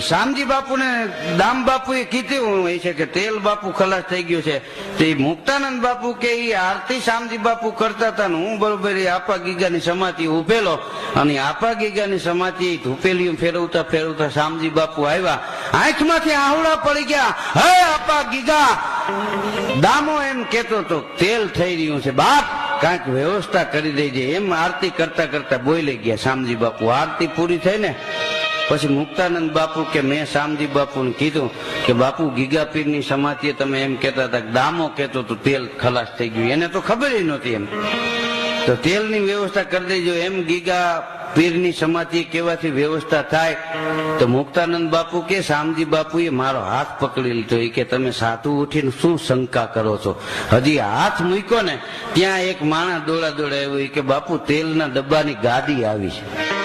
શામજી બાપુ ને દામ બાપુ એ કીધું હોય છે કે તેલ બાપુ ખલાસ થઈ ગયું છે. તે મુક્તાનંદ બાપુ કે એ આરતી શામજી બાપુ કરતા હતા ને હું બરોબર એ આપા ગીગાની સમાધિ ઉભેલો અને આપા ગીગાની સમાધિ ધૂપેલી ફેરવતા ફેરવતા શામજી બાપુ આવ્યા, આંખમાંથી આહુડા પડી ગયા. હે આપા ગીગા, દામો એમ કેતો તો તેલ થઈ રહ્યું છે બાપ, કાંઈક વ્યવસ્થા કરી દેજે. એમ આરતી કરતા કરતા બોલી ગયા શામજી બાપુ. આરતી પૂરી થઈ ને પછી મુક્તાનંદ બાપુ કે મેં શામજી બાપુને કીધું કે બાપુ ગીગા પીરની સમાધિએ તમે એમ કહેતા હતા કે દામો કહેતો તો તેલ ખલાસ થઈ ગયું, એને તો ખબર નહોતી એમ, તો તેલની વ્યવસ્થા કરી દેજો. એમ ગીગા પીરની સમાધિ કેવાથી વ્યવસ્થા થાય? તો મુક્તાનંદ બાપુ કે શામજી બાપુએ મારો હાથ પકડી લીધો. એ કે તમે સાધુ ઉઠીને શું શંકા કરો છો? હજી હાથ મૂક્યો ને ત્યાં એક માણસ દોડા દોડા આવ્યો કે બાપુ તેલના ડબ્બાની ગાડી આવી છે.